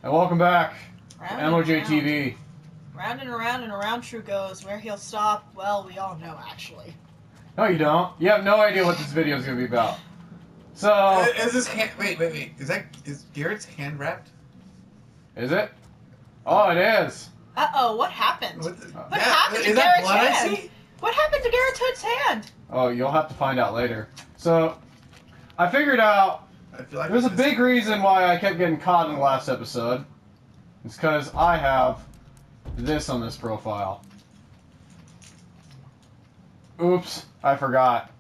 And welcome back to Round MOJTV. Round and around True goes. Where he'll stop, well, we all know, actually. No, you don't. You have no idea what this video is going to be about. So... Is this hand... Wait. Is Garrett's hand wrapped? Is it? Oh, it is. Uh-oh, what happened? What happened to is that Garrett's blood hand? I see? What happened to Garrett's Hood's hand? Oh, you'll have to find out later. So, I figured out I feel like there's a big reason why I kept getting caught in the last episode. It's because I have this on this profile. Oops, I forgot.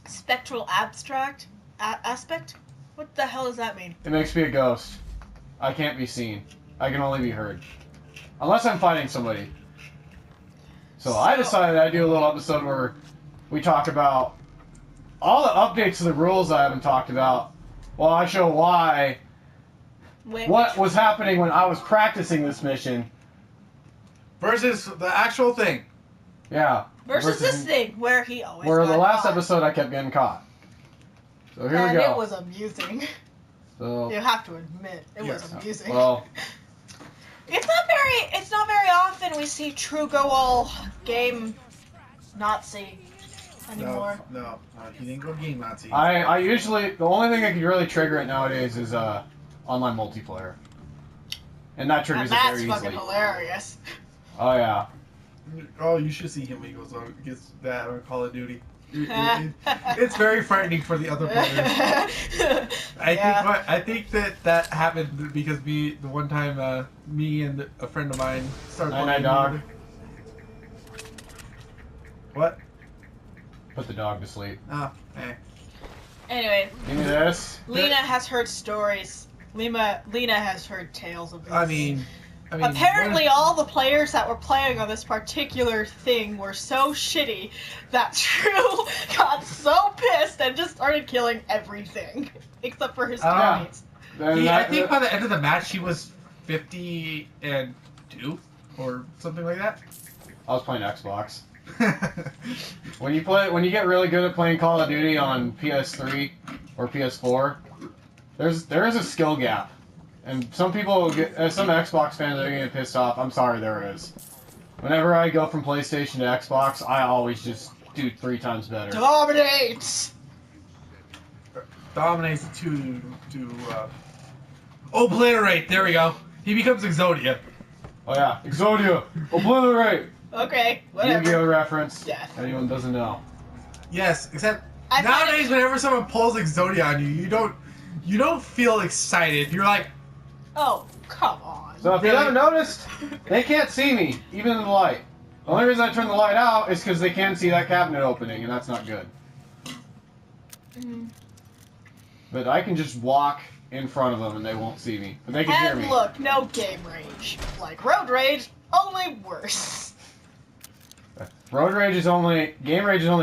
Spectral abstract? Aspect? What the hell does that mean? It makes me a ghost. I can't be seen. I can only be heard. Unless I'm fighting somebody. So I decided I'd do a little episode where we talk about all the updates to the rules I haven't talked about. Well, I show why. What was happening when I was practicing this mission. Versus the actual thing. Yeah. Versus this thing, where he always Where the got last caught. episode I kept getting caught. So here we go. And it was amusing. So, You have to admit, it Yes. was amusing. well, It's not very often we see True go all game Nazi anymore. No, he didn't go game Nazi. I usually, the only thing that can really trigger it nowadays is online multiplayer. And that triggers And it that's very fucking easily. hilarious. Oh yeah. Oh, you should see him when he goes on gets that on Call of Duty. It's very frightening for the other players. I think that happened because the one time me and a friend of mine started Night, playing. dog. What? Put the dog to sleep. Oh, hey. Anyway, Give me this. Lena has heard stories. Lena has heard tales of this. I mean, Apparently all the players that were playing on this particular thing were so shitty that True got so pissed and just started killing everything. Except for his teammates. I think by the end of the match he was 50-2 or something like that. I was playing Xbox. When you get really good at playing Call of Duty on PS3 or PS4, there is a skill gap. And some people some Xbox fans are getting pissed off. I'm sorry, there is. Whenever I go from PlayStation to Xbox, I always just do 3 times better. Dominates! Dominates to obliterate. There we go. He becomes Exodia. Oh yeah, Exodia, obliterate. Okay, whatever. Yu-Gi-Oh reference. Death. Anyone doesn't know. Yes, except I find nowadays whenever someone pulls Exodia on you, you don't feel excited. You're like, Oh, come on. So if you haven't noticed, they can't see me, even in the light. The only reason I turn the light out is because they can see that cabinet opening, and that's not good. But I can just walk in front of them and they won't see me. But they can hear And me. look, no game rage. Like Road Rage, only worse. Game rage is only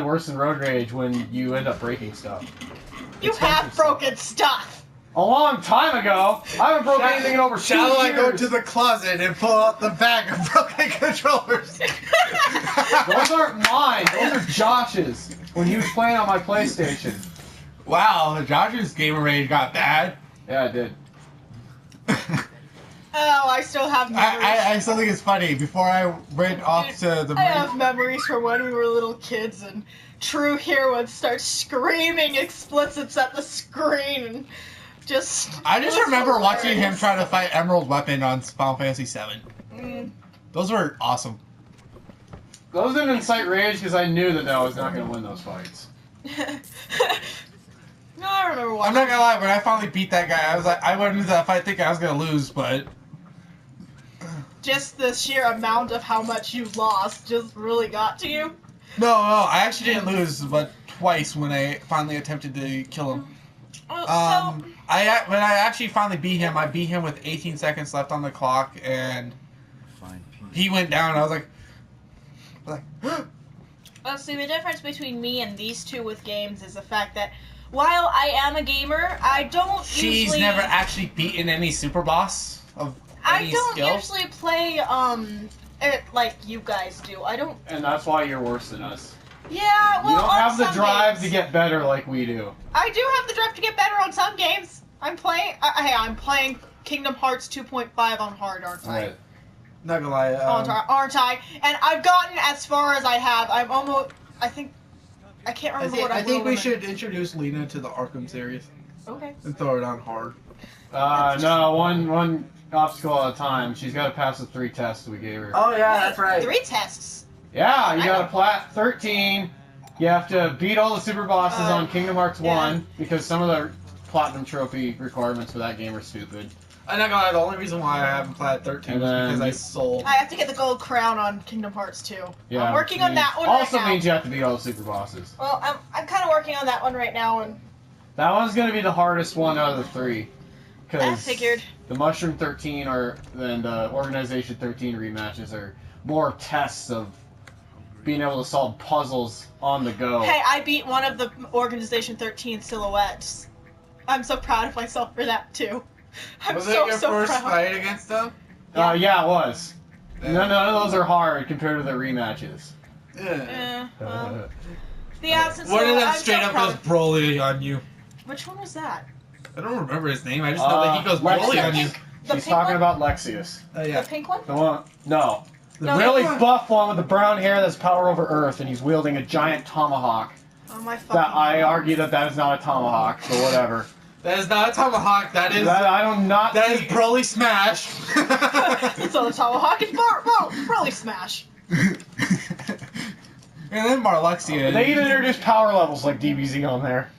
worse than road rage when you end up breaking stuff. You have broken stuff. A long time ago, I haven't broken anything in over 2 years. shall I go to the closet and pull out the bag of broken controllers? Those aren't mine. Those are Josh's when he was playing on my PlayStation. Wow, Josh's gamer rage got bad. Yeah, it did. Oh, I still have memories. I still think it's funny. Before I went off to the I have memories from when we were little kids and True here would start screaming explicits at the screen and I just remember watching him try to fight Emerald Weapon on Final Fantasy VII. Those were awesome. Those didn't incite rage because I knew that I was not going to win those fights. No, I remember watching. I'm not gonna lie, when I finally beat that guy, I was like, I went into that fight thinking I was gonna lose, but Just the sheer amount of how much you lost just really got to you. no, I actually didn't lose, but twice when I finally attempted to kill him. When I actually finally beat him, I beat him with 18 seconds left on the clock, and he went down. I was like, see, the difference between me and these two with games is the fact that while I am a gamer, I don't she's never actually beaten any super boss of any skill. Usually play it like you guys do. I don't. And that's why you're worse than us. Yeah, well, you don't on have the some drive games. to get better like we do. I do have the drive to get better on some games. I'm playing Kingdom Hearts 2.5 on hard, aren't I? Right. Not gonna lie. Aren't I? And I've gotten as far as I have. I'm almost. I think. I can't remember what I think we rolled in. should introduce Lena to the Arkham series Okay. and throw it on hard. No, one obstacle at a time. She's got to pass the 3 tests we gave her. Oh yeah, that's right. 3 tests. Yeah, you got to plat 13. You have to beat all the super bosses on Kingdom Hearts 1 because some of the platinum trophy requirements for that game are stupid. I'm not gonna lie, the only reason why I haven't played 13 is because I sold. I have to get the gold crown on Kingdom Hearts 2. Yeah, I'm working on that one also right now. means you have to beat all the super bosses. Well, I'm kind of working on that one right now, and That one's going to be the hardest one out of the 3. I Because figured. the Mushroom 13 and Organization 13 rematches are more tests of being able to solve puzzles on the go. Hey, I beat one of the Organization 13 silhouettes. I'm so proud of myself for that too. I'm Was so it your so first proud. fight against them? Yeah, it was. None of those are hard compared to the rematches. Yeah. Well, the absence. One of them I'm straight so up proud goes Broly on you. Which one was that? I don't remember his name. I just know that he goes Broly on you. The She's pink talking one? about Lexius. Oh The yeah. pink one? The one, no. The No, really the one- buff one with the brown hair that's power over Earth, and he's wielding a giant tomahawk. Oh my fucking. That I argue that is not a tomahawk, so whatever. That is not a tomahawk. That is I don't not. that is Broly Smash. So the tomahawk is Broly Smash. And then Marluxia. They even introduced power levels like DBZ on there.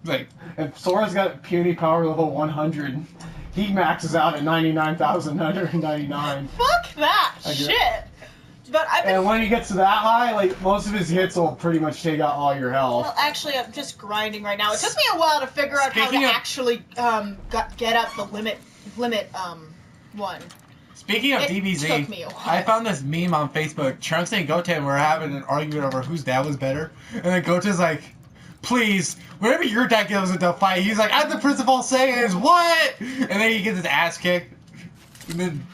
like And Sora's got puny power level 100. He maxes out at 99,999. Fuck that I get- shit. But I've been. And when he gets to that high, like most of his hits will pretty much take out all your health. Well, actually, I'm just grinding right now. It took me a while to figure out how Speaking to of- actually get up the limit one. Speaking of It DBZ, took me a while. I found this meme on Facebook. Trunks and Goten were having an argument over whose dad was better, and then Goten's like, "Please, whenever your dad goes into a fight, he's like, I'm the Prince of all Saiyans, what?" And then he gets his ass kicked, and then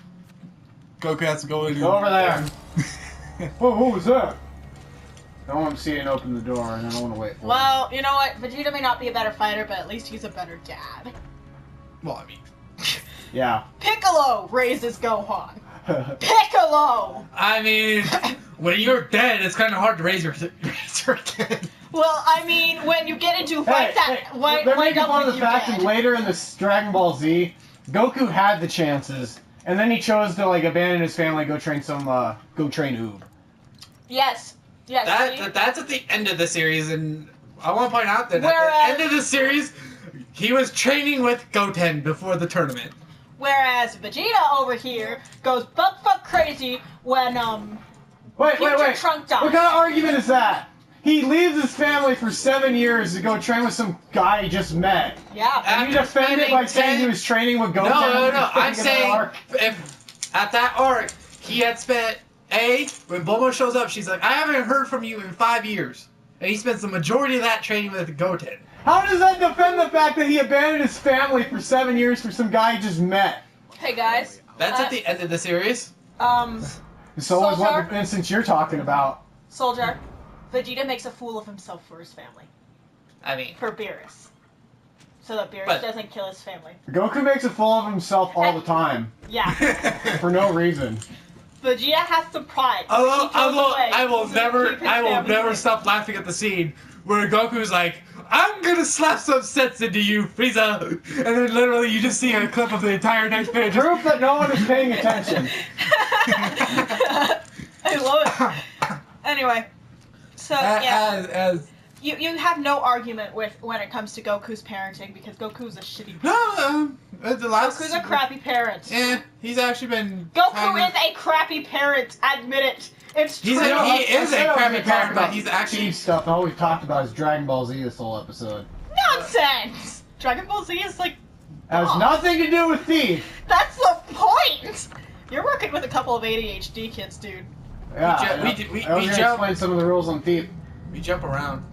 Goku has to go in. Go over there. Whoa, who was that? I don't want to see it and open the door, and I don't want to wait for Well, you know what? Vegeta may not be a better fighter, but at least he's a better dad. Well, I mean, it. Yeah. Piccolo raises Gohan. Piccolo! when you're dead, it's kind of hard to raise your kid. Well, I mean, when you get into fights they're making fun of the fact that dead. later in this Dragon Ball Z, Goku had the chances, and then he chose to like abandon his family, go train Oob. Yes. Yes. see? That's at the end of the series, and I want to point out that Whereas- at the end of the series, he was training with Goten before the tournament. Whereas Vegeta over here goes fuck crazy when Wait. Future Trunk dies. What kind of argument is that? He leaves his family for 7 years to go train with some guy he just met. Yeah. And you defend it by saying he was training with Goten? No. I'm Thinking of that saying arc? if at that arc he had spent when Bulma shows up, she's like, I haven't heard from you in 5 years, and he spends the majority of that training with Goten. How does that defend the fact that he abandoned his family for 7 years for some guy he just met? Hey guys. That's at the end of the series. So was what Solgar? the instance you're talking about. Soldier. Vegeta makes a fool of himself for his family. I mean, For Beerus. So that Beerus But- doesn't kill his family. Goku makes a fool of himself all the time. Yeah. For no reason. Vegeta has some pride. So he goes away I will to never, keep his I will family never safe. stop laughing at the scene where Goku's like, I'm gonna slap some sense into you, Frieza, and then literally you just see a clip of the entire next page. Proof that no one is paying attention. I love it. Anyway, so yeah, As you have no argument with when it comes to Goku's parenting because Goku's a shitty. no, the last. Goku's a crappy parent. Yeah, he's actually been. Goku is a crappy parent. Admit it. It's true. He is a crappy parent, but about he's actually. Steve stuff. And all we've talked about is Dragon Ball Z this whole episode. Nonsense. Dragon Ball Z is like Has nothing to do with Thief. that's the point. You're working with a couple of ADHD kids, dude. Yeah, We I was gonna jump. explain some of the rules on Thief. We jump around.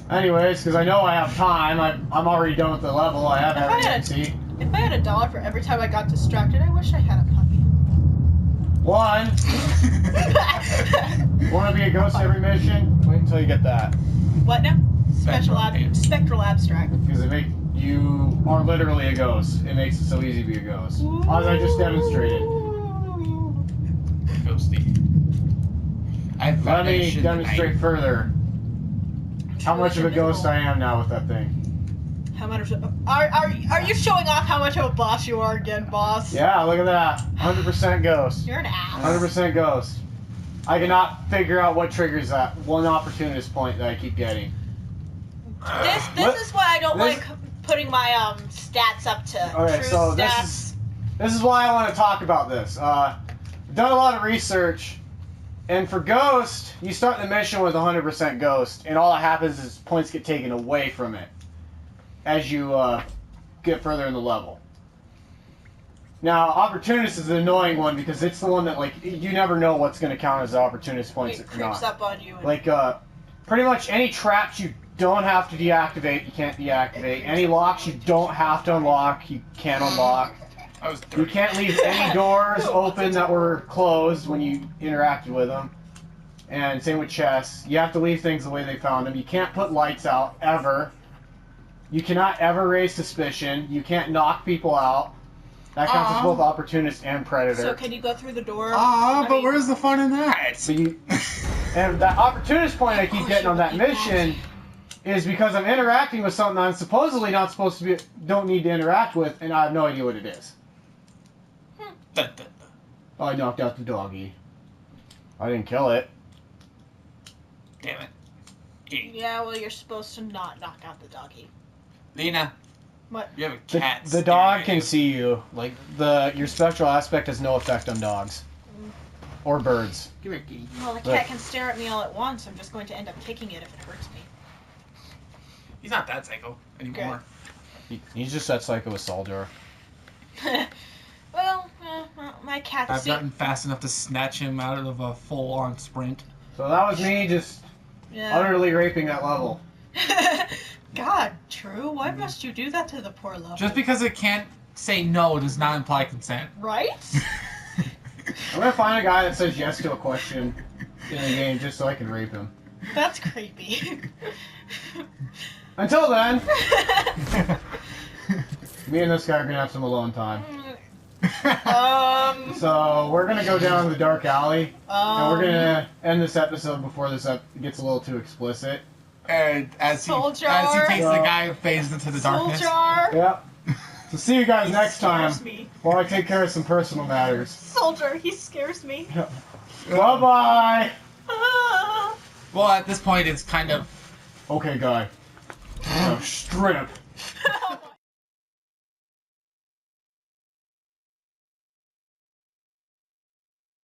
Anyways, because I know I have time. I'm already done with the level. I have If I had everything. If I had $1 for every time I got distracted, I wish I had a puppy. One. Want to be a ghost every mission? Wait until you get that. What now? Spectral Spectral abstract. Because it make You are literally a ghost. It makes it so easy to be a ghost. As I just demonstrated. Ghosty. Let me demonstrate further how much of a ghost I am now with that thing. How much? Are you showing off how much of a boss you are again, boss? Yeah, look at that. 100% ghost. You're an ass. 100% ghost. I cannot figure out what triggers that one opportunist point that I keep getting. This is why I don't like putting my stats up to Okay, true so stats. this is why I want to talk about this. I've done a lot of research, and for Ghost, you start the mission with 100% Ghost, and all that happens is points get taken away from it as you get further in the level. Now, Opportunist is an annoying one because it's the one that, like, you never know what's going to count as Opportunist points. It creeps up on you. And like, pretty much any traps you don't have to deactivate, you can't deactivate. Any locks you don't have to unlock, you can't unlock. You can't leave any doors open that were closed when you interacted with them. And same with chests. You have to leave things the way they found them. You can't put lights out, ever. You cannot ever raise suspicion. You can't knock people out. That counts as both Opportunist and Predator. So can you go through the door? But where's the fun in that? So and that Opportunist point I keep getting on that mission is because I'm interacting with something I'm supposedly not supposed to be, don't need to interact with, and I have no idea what it is. I knocked out the doggy. I didn't kill it. Damn it. Yeah, well, you're supposed to not knock out the doggy. Lena. What? You have a cat. The dog can see you. Like, your spectral aspect has no effect on dogs. Or birds. Give me a key. Well, the cat can stare at me all at once. I'm just going to end up kicking it if it hurts me. He's not that psycho anymore. He's just that psycho with Solgar. Well, my cat. I've gotten fast enough to snatch him out of a full-on sprint. So that was me just utterly raping that level. God, True. Why must you do that to the poor level? Just because it can't say no does not imply consent. Right? I'm gonna find a guy that says yes to a question in the game just so I can rape him. That's creepy. Until then, me and this guy are gonna have some alone time. So we're gonna go down the dark alley, and we're gonna end this episode before this gets a little too explicit. And as he takes the guy and fades into the darkness. Yep. So see you guys next time Me. while I take care of some personal matters. Soldier, he scares me. Bye bye. Ah. Well, at this point, it's kind of. Okay, guy. Now strip.